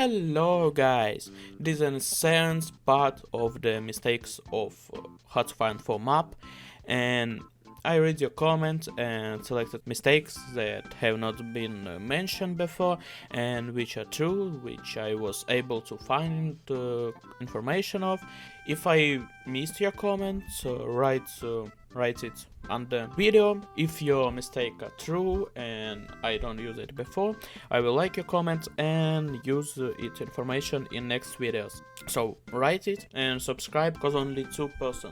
Hello guys, this is an essence part of the mistakes of how to find for map, and I read your comments and selected mistakes that have not been mentioned before and which are true, which I was able to find information of. If I missed your comments, write it under video. If your mistakes are true and I don't use it before, I will like your comments and use its information in next videos. So write it and subscribe, because only 2%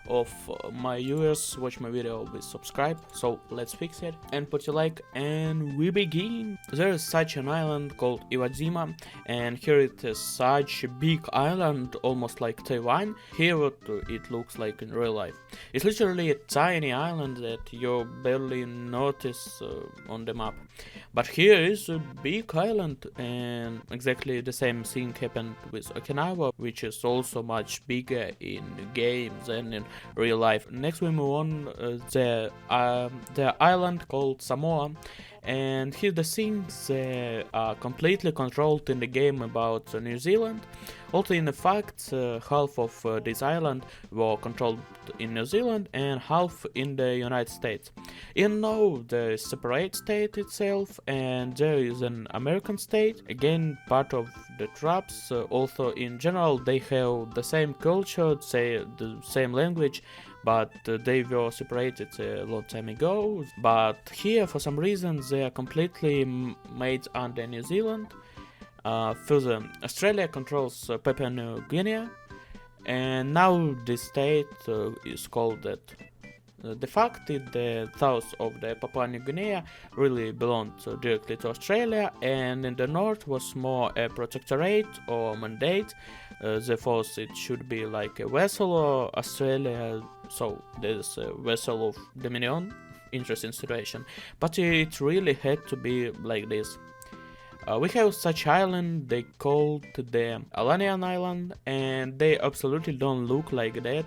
of my viewers watch my video with subscribe. So let's fix it and put a like and we begin. There is such an island called Iwo, and here it is such a big island, almost like Taiwan. Here what it looks like in real life. It's literally a tiny island that you barely notice on the map. But here is a big island, and exactly the same thing happened with Okinawa, which is also much bigger in games than in real life. Next we move on the island called Samoa, and here the things are completely controlled in the game about New Zealand. Also in the fact, half of this island were controlled in New Zealand and half in the United States. Even though there is separate state itself and there is an American state, again part of the tribes, also in general they have the same culture, say the same language, but they were separated a long time ago. But here for some reason they are completely made under New Zealand. Further, Australia controls Papua New Guinea, and now this state is called that. The fact that the south of the Papua New Guinea really belonged directly to Australia, and in the north was more a protectorate or mandate. Therefore it should be like a vassal of Australia, so there's a vassal of Dominion. Interesting situation, but it really had to be like this. We have such island, they called the Alanian Island, and they absolutely don't look like that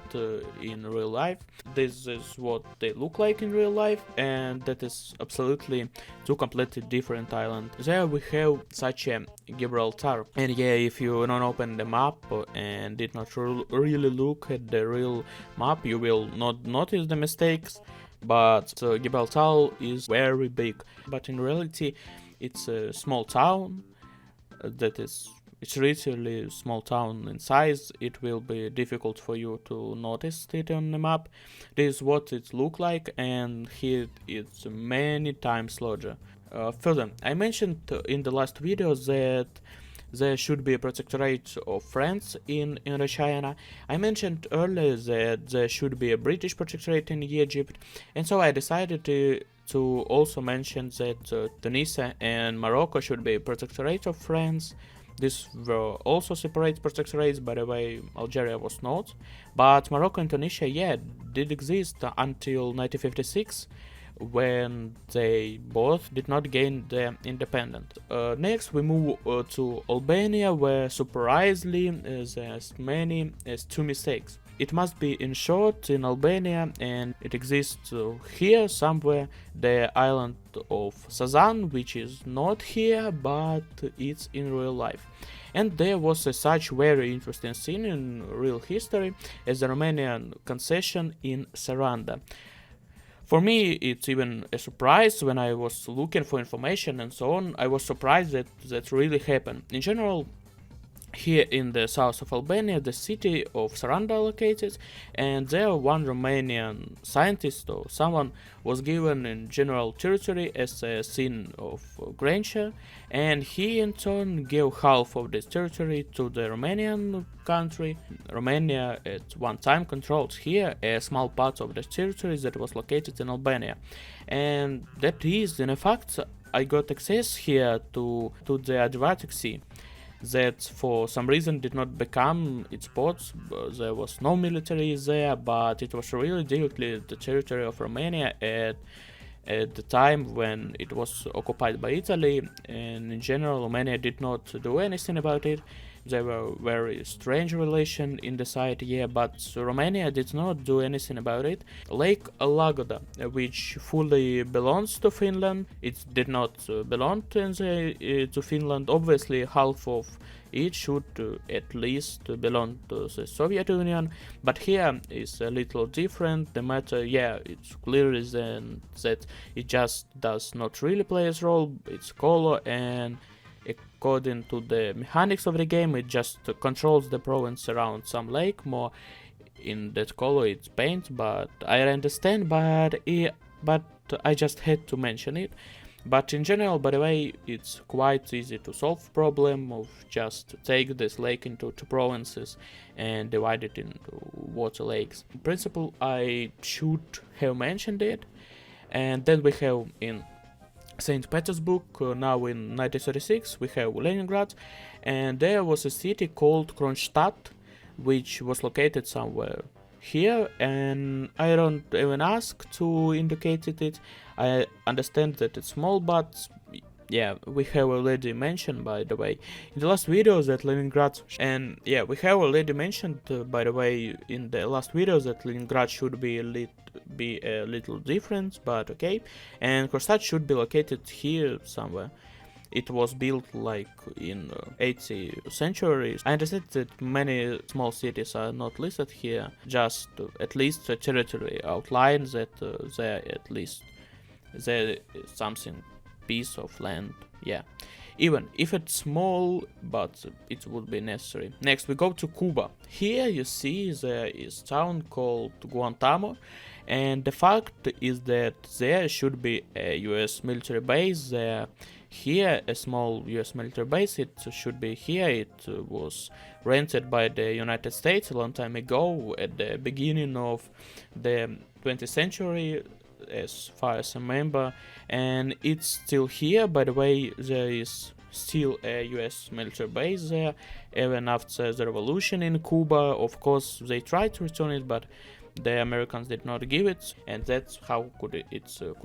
in real life. This is what they look like in real life, and that is absolutely two completely different islands. There we have such a Gibraltar, and yeah, if you don't open the map and did not really look at the real map, you will not notice the mistakes, but Gibraltar is very big, but in reality it's a small town. It's literally a small town in size. It will be difficult for you to notice it on the map. This is what it looks like, and here it's many times larger. Further, I mentioned in the last video that there should be a protectorate of France in Indochina. I mentioned earlier that there should be a British protectorate in Egypt, and so I decided to also mention that Tunisia and Morocco should be a protectorate of France. These were also separate protectorates, by the way, Algeria was not. But Morocco and Tunisia, yeah, did exist until 1956, when they both did not gain their independence. Next we move to Albania, where surprisingly there's as many as 2 mistakes. It must be in short in Albania, and it exists here somewhere, the island of Sazan, which is not here but it's in real life. And there was such very interesting scene in real history as the Romanian concession in Sanda. For me, it's even a surprise. When I was looking for information and so on, I was surprised that that really happened. In general, here in the south of Albania, the city of Sanda located, and there one Romanian scientist or someone was given in general territory as a sign of grandeur, and he in turn gave half of this territory to the Romanian country. Romania at one time controlled here a small part of the territory that was located in Albania, and that is in fact I got access here to the Adriatic Sea, that for some reason did not become its ports. There was no military there, but it was really directly the territory of Romania at the time when it was occupied by Italy, and in general Romania did not do anything about it. They were very strange relation in the site, yeah, but Romania did not do anything about it. Lake Lagoda, which fully belongs to Finland, it did not belong to Finland. Obviously, half of it should at least belong to the Soviet Union, but here is a little different. The matter, yeah, it's clear then that it just does not really play its role. It's color, and according to the mechanics of the game, it just controls the province around some lake. More in that color, it's paint, but I understand. But I just had to mention it. But in general, by the way, it's quite easy to solve problem of just take this lake into two provinces and divide it into water lakes. In principle, I should have mentioned it. And then we have in St. Petersburg, now in 1936, we have Leningrad, and there was a city called Kronstadt, which was located somewhere here, and I don't even ask to indicate it. I understand that it's small, but yeah, we have already mentioned, by the way, in the last video that Leningrad, and yeah, we have already mentioned, by the way, in the last video that Leningrad should be a little different, but okay, and Kronstadt should be located here somewhere. It was built like in 80th century. I understand that many small cities are not listed here, just at least a territory outline that there at least there is something piece of land, yeah. Even if it's small, but it would be necessary. Next we go to Kuba. Here you see there is town called Guantanamo, and the fact is that there should be a US military base there. Here a small US military base, it should be here. It was rented by the United States a long time ago at the beginning of the 20th century, as far as I remember, and it's still here. By the way, there is still a US military base there even after the revolution in Cuba. Of course they tried to return it, but the Americans did not give it, and that's how could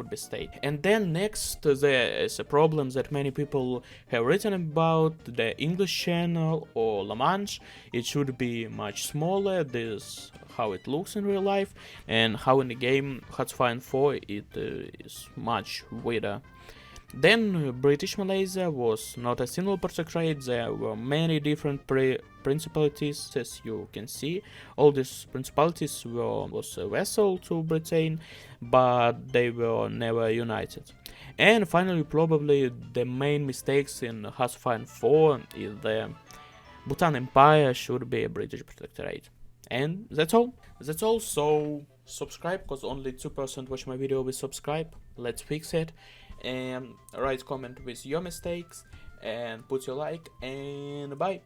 be stayed. And then next there is a problem that many people have written about, the English channel or Laman. It should be much smaller. This how it looks in real life, and how in the game Hearts 4 it is much wider. Then British Malaysia was not a single protectorate. There were many different principalities, as you can see. All these principalities was a vassal to Britain, but they were never united. And finally, probably the main mistakes in Hearts 4 is the Bhutan Empire should be a British protectorate. And that's all. So subscribe, because only 2% watch my video with subscribe. Let's fix it. And write comment with your mistakes and put your like, and bye.